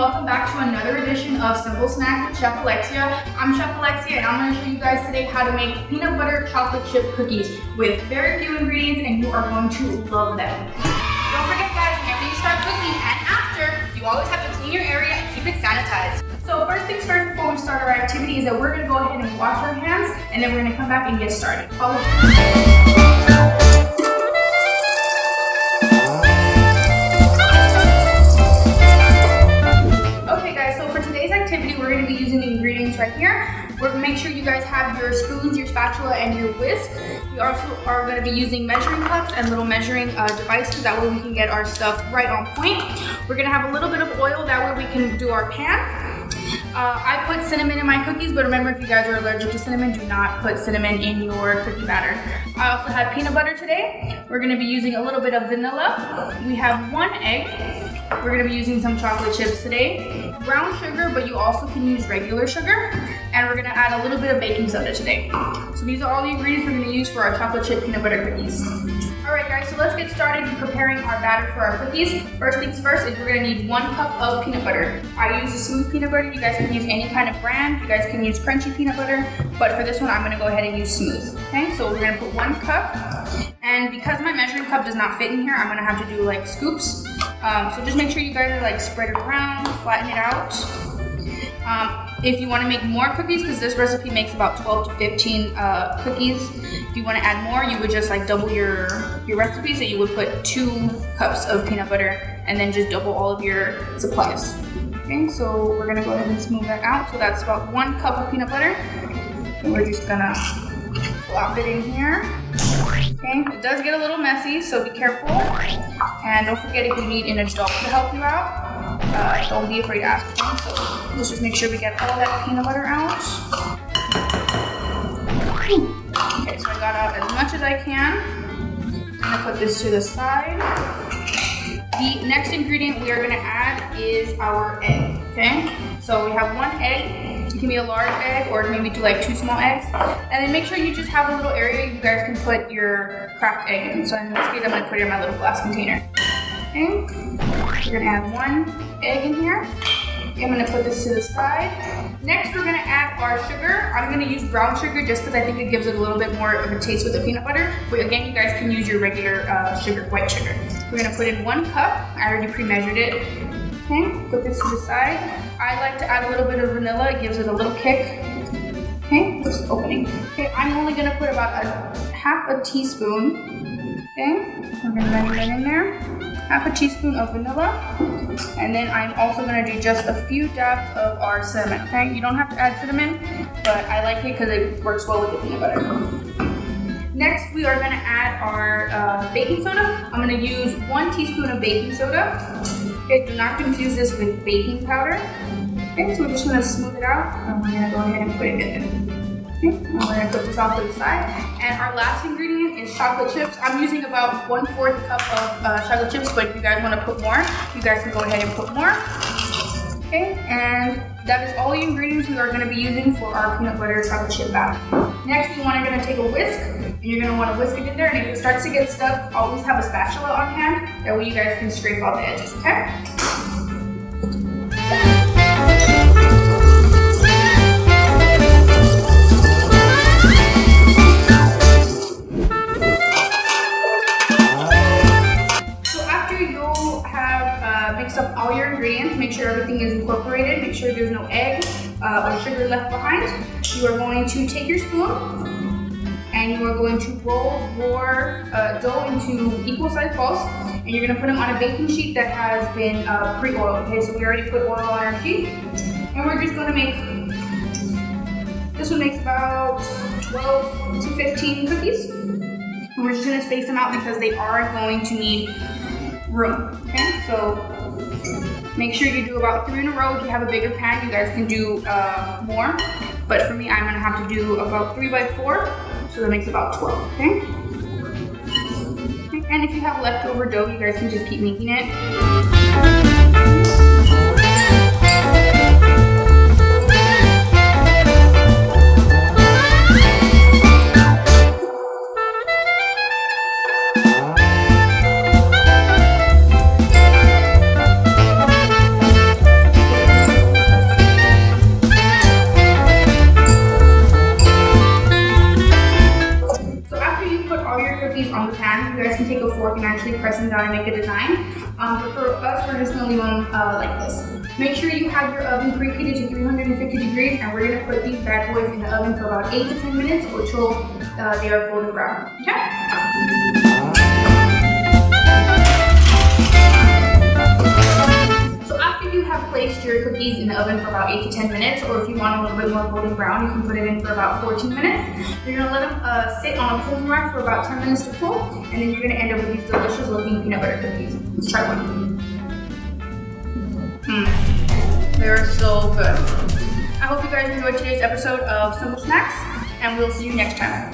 welcome back to another edition of Simple Snacks with Chef Alexia. I'm Chef Alexia and I'm going to show you guys today how to make peanut butter chocolate chip cookies with very few ingredients, and you are going to love them. Don't forget guys, whenever you start cooking and after, you always have to clean your area and keep it sanitized. So first things first, before we start our activity, is that we're going to go ahead and wash our hands, and then we're going to come back and get started. Follow me. We're going to be using the ingredients right here. We're going to make sure you guys have your spoons, your spatula, and your whisk. We also are going to be using measuring cups and little measuring devices. That way we can get our stuff right on point. We're going to have a little bit of oil. That way we can do our pan. I put cinnamon in my cookies, but remember, if you guys are allergic to cinnamon, do not put cinnamon in your cookie batter. I also have peanut butter today. We're going to be using a little bit of vanilla. We have 1 egg. We're going to be using some chocolate chips today, brown sugar, but you also can use regular sugar, and we're going to add a little bit of baking soda today. So these are all the ingredients we're going to use for our chocolate chip peanut butter cookies. Alright guys, so let's get started in preparing our batter for our cookies. First things first is we're going to need 1 cup of peanut butter. I use a smooth peanut butter. You guys can use any kind of brand. You guys can use crunchy peanut butter, but for this one I'm going to go ahead and use smooth. Okay, so we're going to put 1 cup, and because my measuring cup does not fit in here, I'm going to have to do like scoops. So just make sure you guys are like spread it around, flatten it out. If you want to make more cookies, because this recipe makes about 12 to 15 cookies, if you want to add more, you would just like double your recipe. So you would put 2 cups of peanut butter and then just double all of your supplies. Okay, so we're gonna go ahead and smooth that out. So that's about 1 cup of peanut butter. And we're just gonna plop it in here. Okay, it does get a little messy, so be careful. And don't forget, if you need an adult to help you out, don't be afraid to ask for them. So let's just make sure we get all that peanut butter out. Okay, so I got out as much as I can. I'm gonna put this to the side. The next ingredient we are gonna add is our egg, okay? So we have 1 egg. It can be a large egg or maybe do like 2 small eggs. And then make sure you just have a little area you guys can put your cracked egg in. So in this case, I'm gonna put it in my little glass container. Okay, we're gonna add 1 egg in here. I'm gonna put this to the side. Next, we're gonna add our sugar. I'm gonna use brown sugar just because I think it gives it a little bit more of a taste with the peanut butter. But again, you guys can use your regular sugar, white sugar. We're gonna put in 1 cup. I already pre-measured it. Okay, put this to the side. I like to add a little bit of vanilla. It gives it a little kick. Okay, just opening. Okay, I'm only gonna put about half a teaspoon. Okay, I'm gonna measure that in there. Half a teaspoon of vanilla, and then I'm also going to do just a few dabs of our cinnamon. Okay, you don't have to add cinnamon, but I like it because it works well with the peanut butter. Next, we are going to add our baking soda. I'm going to use 1 teaspoon of baking soda. Okay, do not confuse this with baking powder. Okay, so we're just going to smooth it out, and we're going to go ahead and put it in. Okay, and we're going to put this off to the side. And our last ingredient is chocolate chips. I'm using about 1/4 cup of chocolate chips, but if you guys want to put more, you guys can go ahead and put more. Okay, and that is all the ingredients we are going to be using for our peanut butter chocolate chip batter. Next, you're going to take a whisk, and you're going to want to whisk it in there, and if it starts to get stuck, always have a spatula on hand. That way you guys can scrape all the edges, okay? Mix up all your ingredients, make sure everything is incorporated, make sure there's no egg or sugar left behind. You are going to take your spoon and you are going to roll your dough into equal sized balls, and you're going to put them on a baking sheet that has been pre-oiled. Okay, so we already put oil on our sheet, and we're just going to make, this one makes about 12 to 15 cookies. And we're just going to space them out because they are going to need room. Okay, so make sure you do about 3 in a row. If you have a bigger pan, you guys can do more. But for me, I'm gonna have to do about 3 by 4, so that makes about 12. Okay. And if you have leftover dough, you guys can just keep making it. out and make a design. But for us, we're just gonna leave them like this. Make sure you have your oven preheated to 350 degrees, and we're gonna put these bad boys in the oven for about 8 to 10 minutes until they are golden brown. Okay? Place your cookies in the oven for about 8 to 10 minutes, or if you want a little bit more golden brown, you can put it in for about 14 minutes. You're gonna let them sit on a cooling rack for about 10 minutes to cool, and then you're gonna end up with these delicious looking peanut butter cookies. Let's try one. They're so good. I hope you guys enjoyed today's episode of Simple Snacks, and we'll see you next time.